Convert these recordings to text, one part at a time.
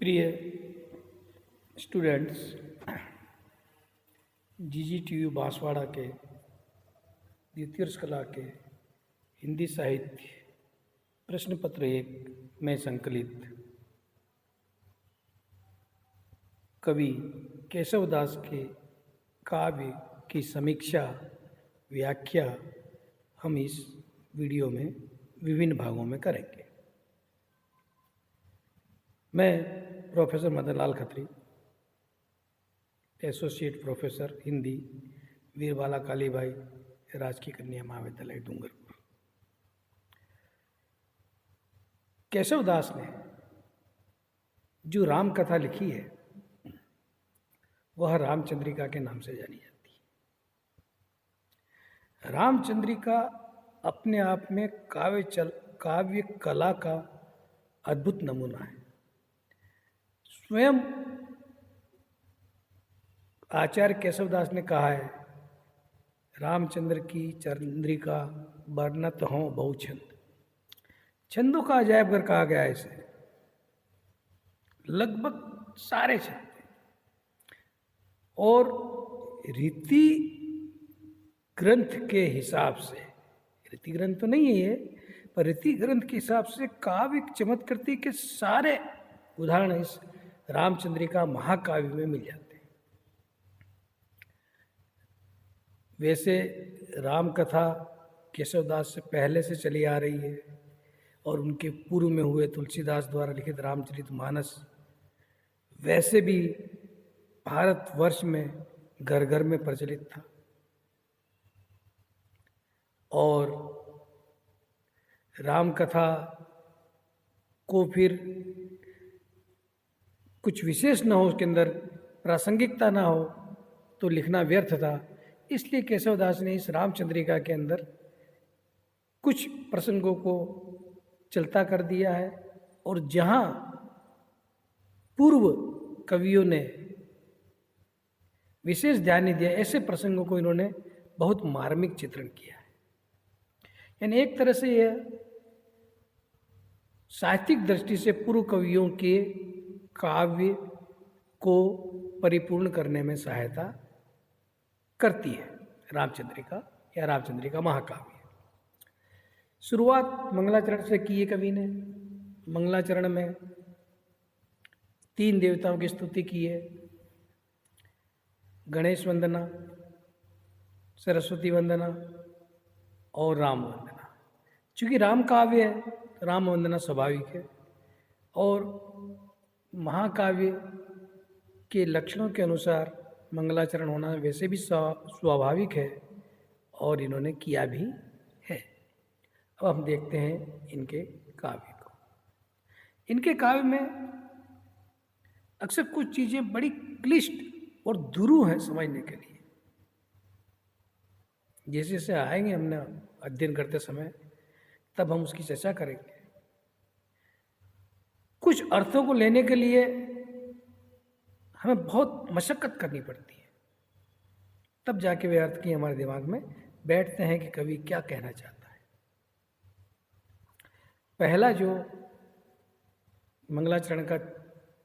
प्रिय स्टूडेंट्स, जीजीटीयू बांसवाड़ा के द्वितीय वर्ष कला के हिंदी साहित्य प्रश्न पत्र 1 में संकलित कवि केशवदास के काव्य की समीक्षा व्याख्या हम इस वीडियो में विभिन्न भागों में करेंगे। मैं professor Madan Lal Khatri, associate professor Hindi, वीरबाला Kalibai राजकीय कन्या महाविद्यालय डूंगरपुर। केशवदास ने जो राम कथा लिखी है वह रामचंद्रिका के नाम से जानी जाती है। रामचंद्रिका अपने आप में काव्य कला का अद्भुत नमूना है। स्वयं आचार्य केशवदास ने कहा है, रामचंद्र की चंद्रिका वर्णत हों बहु छंद। छंदों का अजायब घर कहा गया है इसे। लगभग सारे छंद और रीति ग्रंथ के हिसाब से, रीति ग्रंथ तो नहीं है ये, पर रीति ग्रंथ के हिसाब से काव्य चमत्कृति के सारे उदाहरण इस रामचंद्रिका महाकाव्य में मिल जाते हैं। वैसे राम कथा केशवदास से पहले से चली आ रही है और उनके पूर्व में हुए तुलसीदास द्वारा लिखित रामचरितमानस वैसे भी भारतवर्ष में घर घर में प्रचलित था। और राम कथा को फिर कुछ विशेष न हो, उसके अंदर प्रासंगिकता ना हो तो लिखना व्यर्थ था। इसलिए केशवदास ने इस रामचंद्रिका के अंदर कुछ प्रसंगों को चलता कर दिया है और जहाँ पूर्व कवियों ने विशेष ध्यान नहीं दिया, ऐसे प्रसंगों को इन्होंने बहुत मार्मिक चित्रण किया है। यानी एक तरह से यह साहित्यिक दृष्टि से पूर्व कवियों के काव्य को परिपूर्ण करने में सहायता करती है रामचंद्रिका या रामचंद्रिका महाकाव्य। शुरुआत मंगलाचरण से की है कवि ने। मंगलाचरण में 3 देवताओं की स्तुति की है, गणेश वंदना, सरस्वती वंदना और राम वंदना। चूँकि राम काव्य है तो राम वंदना स्वाभाविक है और महाकाव्य के लक्षणों के अनुसार मंगलाचरण होना वैसे भी स्वाभाविक है और इन्होंने किया भी है। अब हम देखते हैं इनके काव्य को। इनके काव्य में अक्सर कुछ चीज़ें बड़ी क्लिष्ट और दुरूह हैं समझने के लिए। जैसे जैसे आएंगे हमने अध्ययन करते समय तब हम उसकी चर्चा करेंगे। कुछ अर्थों को लेने के लिए हमें बहुत मशक्कत करनी पड़ती है, तब जाके वे अर्थ की हमारे दिमाग में बैठते हैं कि कवि क्या कहना चाहता है। पहला जो मंगलाचरण का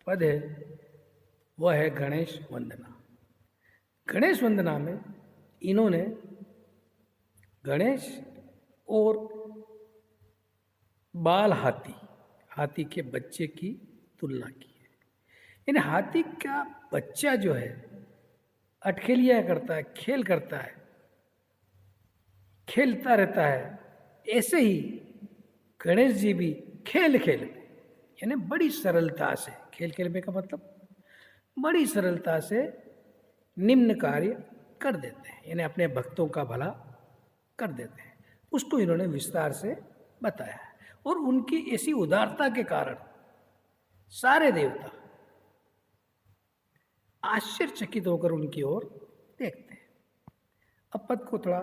पद है वह है गणेश वंदना। गणेश वंदना में इन्होंने गणेश और बाल हाथी के बच्चे की तुलना की है। यानी हाथी का बच्चा जो है अटखेलिया करता है, खेल करता है, खेलता रहता है, ऐसे ही गणेश जी भी खेल में, यानी बड़ी सरलता से, खेल में का मतलब बड़ी सरलता से निम्न कार्य कर देते हैं, यानी अपने भक्तों का भला कर देते हैं। उसको इन्होंने विस्तार से बताया है और उनकी ऐसी उदारता के कारण सारे देवता आश्चर्यचकित होकर उनकी ओर देखते हैं। अब पद को थोड़ा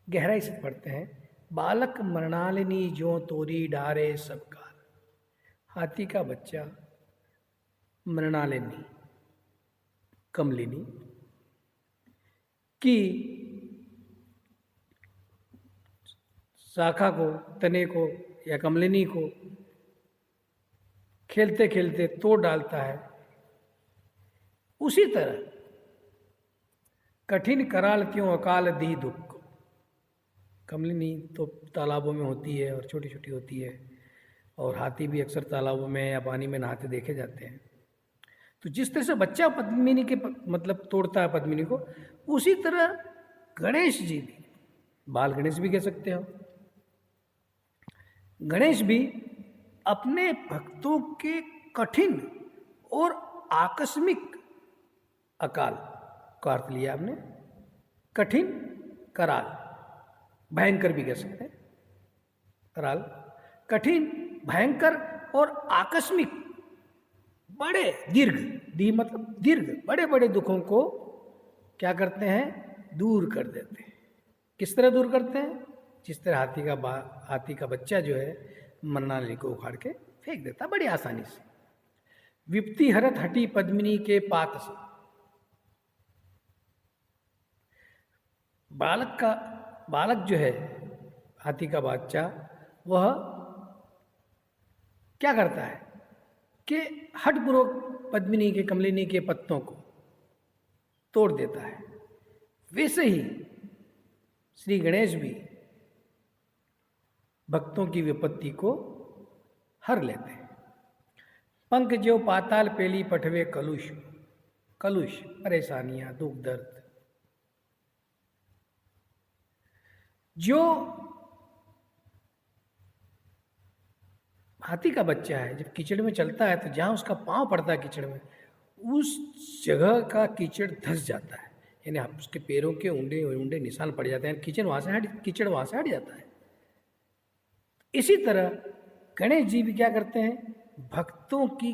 गहराई से पढ़ते हैं। बालक मृणालिनी जो तोरी डारे सब काल। हाथी का बच्चा मृणालिनी, कमलिनी की शाखा को, तने को या कमलिनी को खेलते खेलते तोड़ डालता है, उसी तरह कठिन कराल क्यों अकाल दी दुख। कमलिनी तो तालाबों में होती है और छोटी छोटी होती है, और हाथी भी अक्सर तालाबों में या पानी में नहाते देखे जाते हैं। तो जिस तरह से बच्चा पद्मिनी के मतलब तोड़ता है पद्मिनी को, उसी तरह गणेश जी भी, बाल गणेश भी कह सकते हो, गणेश भी अपने भक्तों के कठिन और आकस्मिक अकाल का अर्थ लिया आपने, कठिन कराल, भयंकर भी कह सकते हैं, कराल कठिन, भयंकर और आकस्मिक, बड़े दीर्घ, दी मतलब दीर्घ, बड़े बड़े दुखों को क्या करते हैं, दूर कर देते हैं। किस तरह दूर करते हैं? जिस तरह हाथी का बच्चा जो है मन्नाली को उखाड़ के फेंक देता है बड़ी आसानी से। विपत्ति हरत हटी पद्मिनी के पात से। बालक जो है हाथी का बच्चा, वह क्या करता है कि हठपूर्वक पद्मिनी के, कमलिनी के पत्तों को तोड़ देता है। वैसे ही श्री गणेश भी भक्तों की विपत्ति को हर लेते हैं। पंख जो पाताल पेली पठवे कलुष, कलुष परेशानियां, दुख दर्द, जो हाथी का बच्चा है जब कीचड़ में चलता है तो जहां उसका पांव पड़ता है कीचड़ में, उस जगह का कीचड़ धंस जाता है, यानी उसके पैरों के ऊंडे निशान पड़ जाते हैं, कीचड़ वहां से हट जाता है। इसी तरह गणेश जी भी क्या करते हैं, भक्तों की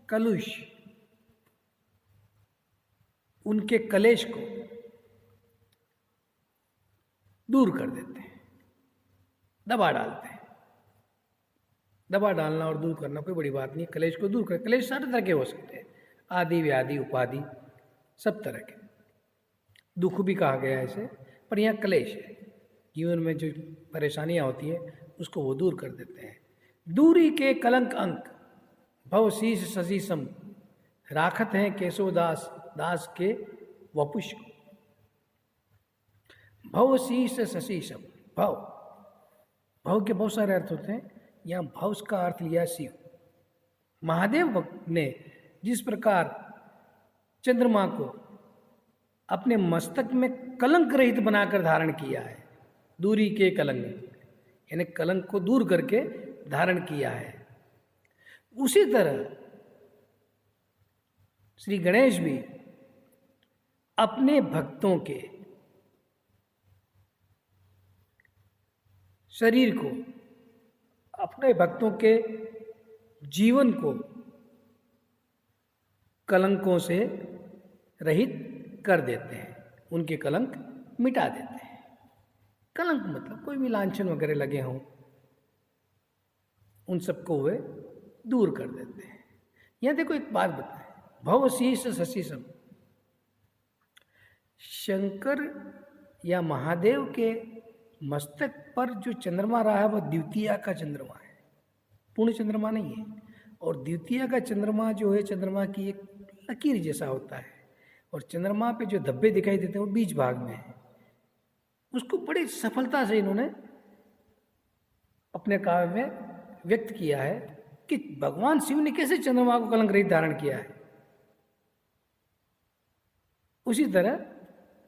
कलुष, उनके कलेश को दूर कर देते हैं, दबा डालते हैं। दबा डालना और दूर करना कोई बड़ी बात नहीं, कलेश को दूर कर, कलेश सारे तरह के हो सकते हैं, आदि व्याधि उपाधि सब तरह के, दुख भी कहा गया है इसे, पर यहाँ कलेश है, जीवन में जो परेशानियां होती है उसको वो दूर कर देते हैं। दूरी के कलंक अंक भव शीश सजीसम, राखत हैं केशवदास दास के वपुष को। भव शीश सशीशम, भव के बहुत सारे अर्थ होते हैं, यहाँ भव का अर्थ लिया शिव। महादेव ने जिस प्रकार चंद्रमा को अपने मस्तक में कलंक रहित बनाकर धारण किया है, दूरी के कलंक, यानी कलंक को दूर करके धारण किया है, उसी तरह श्री गणेश भी अपने भक्तों के शरीर को, अपने भक्तों के जीवन को कलंकों से रहित कर देते हैं, उनके कलंक मिटा देते हैं। कलंक मतलब कोई भी लांछन वगैरह लगे हों, उन सबको वे दूर कर देते हैं। यह देखो एक बात बताएं, भव शीश शशिशम, शंकर या महादेव के मस्तक पर जो चंद्रमा रहा है वह द्वितीया का चंद्रमा है, पूर्ण चंद्रमा नहीं है। और द्वितीया का चंद्रमा जो है, चंद्रमा की एक लकीर जैसा होता है, और चंद्रमा पे जो धब्बे दिखाई देते हैं वो बीच भाग में है। उसको बड़ी सफलता से इन्होंने अपने काव्य में व्यक्त किया है कि भगवान शिव ने कैसे चंद्रमा को कलंक रहित धारण किया है। उसी तरह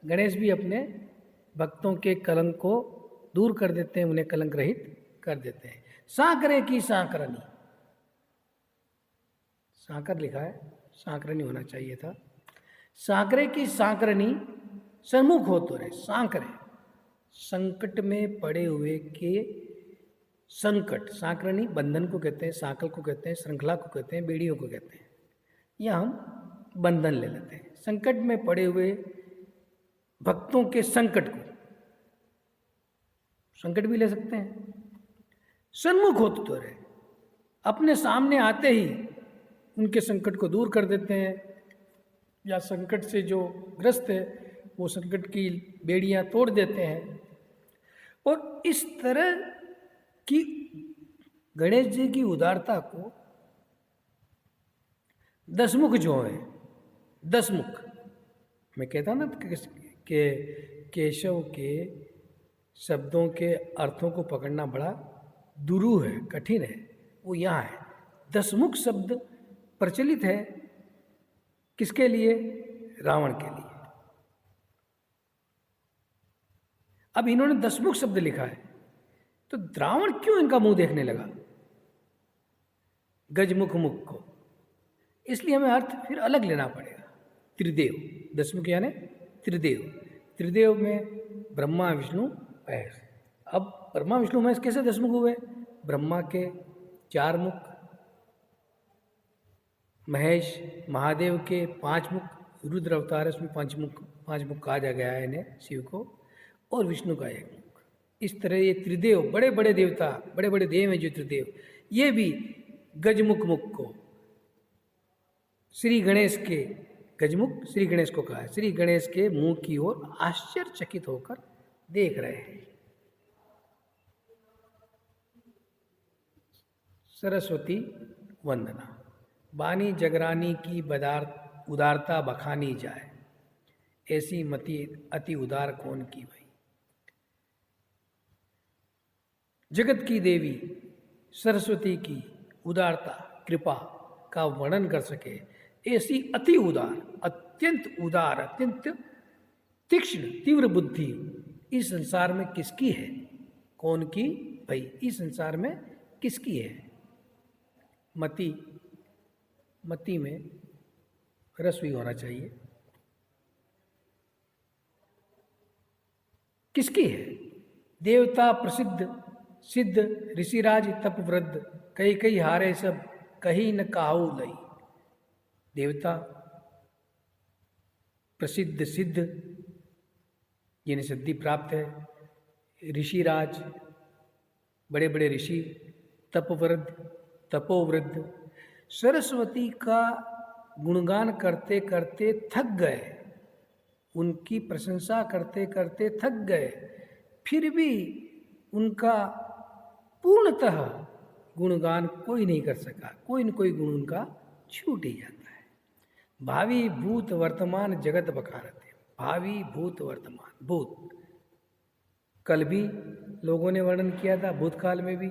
गणेश भी अपने भक्तों के कलंक को दूर कर देते हैं, उन्हें कलंक रहित कर देते हैं। सांकरे की सांकरनी, सांकर लिखा है, सांकरनी होना चाहिए था। सांकरे की सांकरनी सन्मुख हो तो रहे, सांकरे संकट में पड़े हुए के संकट, सांकरनी बंधन को कहते हैं, सांकल को कहते हैं, श्रृंखला को कहते हैं, बेड़ियों को कहते हैं। यह हम बंधन ले लेते हैं। संकट में पड़े हुए भक्तों के संकट को, संकट भी ले सकते हैं। सन्मुख होते तो रहे, अपने सामने आते ही उनके संकट को दूर कर देते हैं, या संकट से जो ग्रस्त है वो संकट की बेड़ियां तोड़ देते हैं। और इस तरह की गणेश जी की उदारता को दसमुख जो है, दसमुख, मैं कहता ना कि केशव के शब्दों के अर्थों को पकड़ना बड़ा दुरूह है, कठिन है, वो यहाँ है। दसमुख शब्द प्रचलित है किसके लिए? रावण के लिए। अब इन्होंने दसमुख शब्द लिखा है, तो रावण क्यों इनका मुंह देखने लगा गजमुख मुख को? इसलिए हमें अर्थ फिर अलग लेना पड़ेगा। त्रिदेव, दसमुख यानी त्रिदेव। त्रिदेव में ब्रह्मा विष्णु महेश। अब ब्रह्मा विष्णु महेश कैसे दसमुख हुए? ब्रह्मा के 4 मुख, महेश महादेव के 5 मुख, रुद्र अवतार है उसमें 5 मुख कहा जा गया है इन्हें, शिव को, और विष्णु का 1 मुख। इस तरह ये त्रिदेव, बड़े बड़े देवता, बड़े बड़े देव हैं जो त्रिदेव, ये भी गजमुख मुख को श्री गणेश के, गजमुख श्री गणेश को कहा है, श्री गणेश के मुंह की ओर आश्चर्यचकित होकर देख रहे हैं। सरस्वती वंदना। बानी जगरानी की उदारता बखानी जाए, ऐसी मति अति उदार कौन की भई। जगत की देवी सरस्वती की उदारता, कृपा का वर्णन कर सके ऐसी अति उदार, अत्यंत उदार, अत्यंत तीक्ष्ण, तीव्र बुद्धि इस संसार में किसकी है? कौन की भाई? इस संसार में किसकी है? मति में रस भी होना चाहिए। किसकी है? देवता प्रसिद्ध सिद्ध ऋषिराज तपवृद्ध, कई हारे सब कहीं न काहू लई। देवता प्रसिद्ध सिद्ध जिन्हें सिद्धि प्राप्त है, ऋषिराज बड़े बड़े ऋषि, तपवृद्ध तपोवृद्ध, सरस्वती का गुणगान करते करते थक गए, उनकी प्रशंसा करते करते थक गए, फिर भी उनका पूर्णतः गुणगान कोई नहीं कर सका, कोई न कोई गुण उनका छूट ही जाता है। भावी भूत वर्तमान जगत बखारते, भावी भूत वर्तमान, भूत कल भी लोगों ने वर्णन किया था, भूतकाल में भी,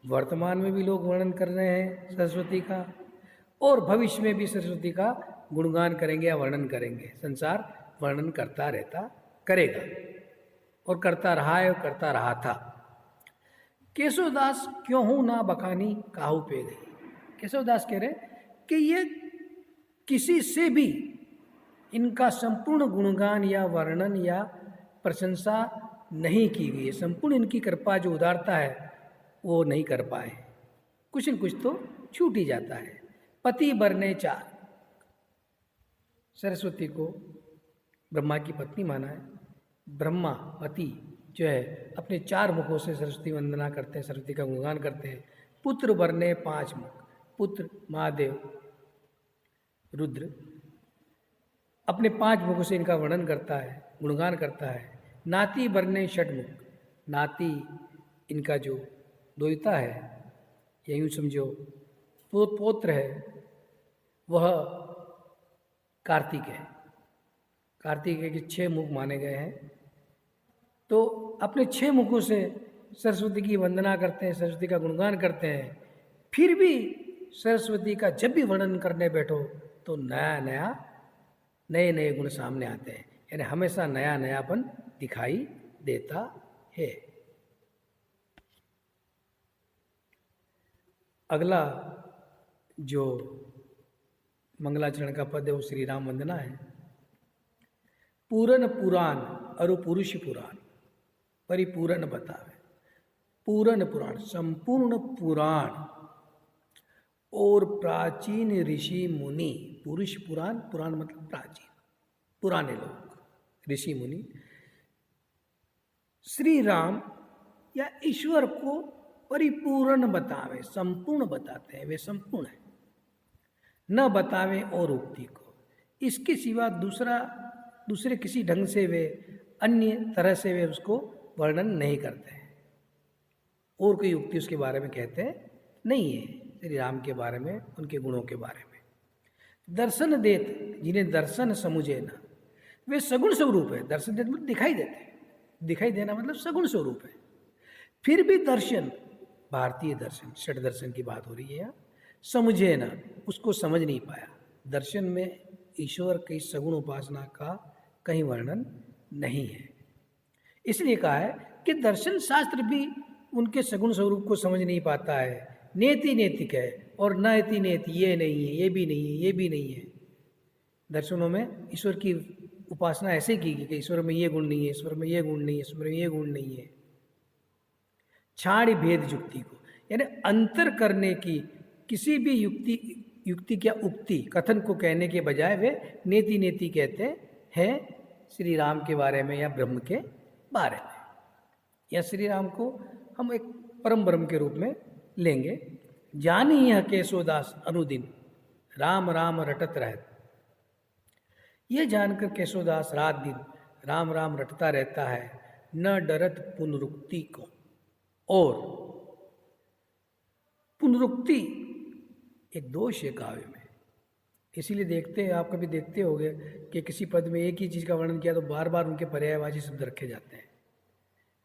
वर्तमान में भी लोग वर्णन कर रहे हैं सरस्वती का, और भविष्य में भी सरस्वती का गुणगान करेंगे या वर्णन करेंगे। संसार वर्णन करता रहता, करेगा, और करता रहा है और करता रहा था। केशवदास क्यों हूँ ना बखानी काहू पे गई। केशवदास कह रहे कि ये किसी से भी इनका संपूर्ण गुणगान या वर्णन या प्रशंसा नहीं की गई है। संपूर्ण इनकी कृपा जो उदारता है वो नहीं कर पाए, कुछ न कुछ तो छूट ही जाता है। पति बरने 4, सरस्वती को ब्रह्मा की पत्नी माना है। ब्रह्मा पति जो है अपने 4 मुखों से सरस्वती वंदना करते हैं, सरस्वती का गुणगान करते हैं। पुत्र बरने 5 मुख, पुत्र महादेव रुद्र अपने 5 मुखों से इनका वर्णन करता है, गुणगान करता है। नाती बरने 6 मुख, नाती इनका जो द्वैता है या यूँ समझो पौत्र है, वह कार्तिक है। कार्तिक के 6 मुख माने गए हैं, तो अपने 6 मुखों से सरस्वती की वंदना करते हैं, सरस्वती का गुणगान करते हैं। फिर भी सरस्वती का जब भी वर्णन करने बैठो तो नए नए गुण सामने आते हैं, यानी हमेशा नया नयापन दिखाई देता है। अगला जो मंगलाचरण का पद है वो श्री राम वंदना है। पूरन पुराण अरु पुरुष पुराण परिपूर्ण बतावे। पूरन पुराण संपूर्ण पुराण और प्राचीन ऋषि मुनि, पुरुष पुराण, पुराण मतलब प्राचीन, पुराने लोग, ऋषि मुनि श्री राम या ईश्वर को परिपूर्ण बतावे, संपूर्ण बताते हैं, वे संपूर्ण है, न बतावे और उक्ति को, इसके सिवा दूसरे किसी ढंग से वे अन्य तरह से वे उसको वर्णन नहीं करते हैं, और कोई उक्ति उसके बारे में कहते नहीं है, श्री राम के बारे में, उनके गुणों के बारे में। दर्शन देत जिन्हें दर्शन समुझे ना, वे सगुण स्वरूप है। दर्शन देते मतलब दिखाई देते हैं, दिखाई देना मतलब सगुण स्वरूप है। फिर भी दर्शन, भारतीय दर्शन, षट दर्शन की बात हो रही है यहाँ, समझे ना, उसको समझ नहीं पाया। दर्शन में ईश्वर की सगुण उपासना का कहीं वर्णन नहीं है। इसलिए कहा है कि दर्शन शास्त्र भी उनके सगुण स्वरूप को समझ नहीं पाता है। नेति नेतिक है और नति नेति, ये नहीं है, ये भी नहीं है, ये भी नहीं है। दर्शनों में ईश्वर की उपासना ऐसे की कि ईश्वर में ये गुण नहीं है, ईश्वर में ये गुण नहीं है, ईश्वर में ये गुण नहीं है। छाड़ी भेद युक्ति को, यानी अंतर करने की किसी भी युक्ति क्या उक्ति कथन को कहने के बजाय वे नेति नेति कहते हैं श्री राम के बारे में या ब्रह्म के बारे में। या श्री राम को हम एक परम ब्रह्म के रूप में लेंगे। जानी यह केशोदास अनुदिन राम राम रटत रहत। यह जानकर केशोदास रात दिन राम राम रटता रहता है, न डरत पुनरुक्ति को। और पुनरुक्ति एक दोष है काव्य में, इसीलिए देखते हैं, आप कभी देखते होंगे कि किसी पद में एक ही चीज़ का वर्णन किया तो बार बार उनके पर्यायवाची शब्द रखे जाते हैं।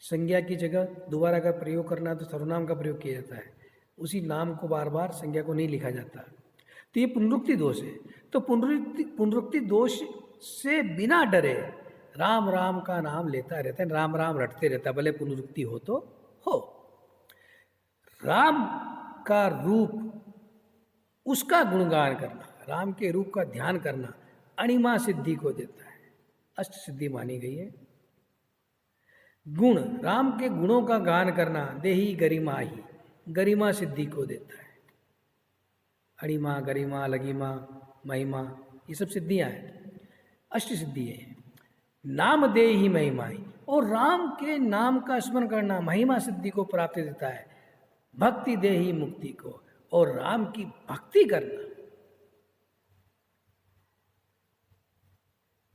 संज्ञा की जगह दोबारा अगर प्रयोग करना है तो सर्वनाम का प्रयोग किया जाता है, उसी नाम को बार बार संज्ञा को नहीं लिखा जाता। तो ये पुनरुक्ति दोष है। तो पुनरुक्ति दोष से बिना डरे राम राम का नाम लेता रहता है, राम राम रटते रहता, भले पुनरुक्ति हो तो हो। राम का रूप, उसका गुणगान करना, राम के रूप का ध्यान करना अणिमा सिद्धि को देता है, अष्ट सिद्धि मानी गई है। गुण, राम के गुणों का गान करना देही गरिमा ही, गरिमा सिद्धि को देता है। अणिमा, गरिमा, लगिमा, महिमा, ये सब सिद्धियां हैं, अष्ट सिद्धि है। नाम दे ही महिमा ही, और राम के नाम का स्मरण करना महिमा सिद्धि को प्राप्त देता है। भक्ति दे ही मुक्ति को, और राम की भक्ति करना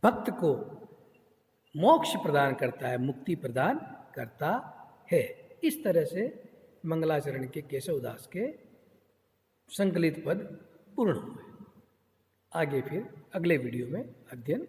भक्त को मोक्ष प्रदान करता है, मुक्ति प्रदान करता है। इस तरह से मंगलाचरण के केशवदास के संकलित पद पूर्ण हुए। आगे फिर अगले वीडियो में अध्ययन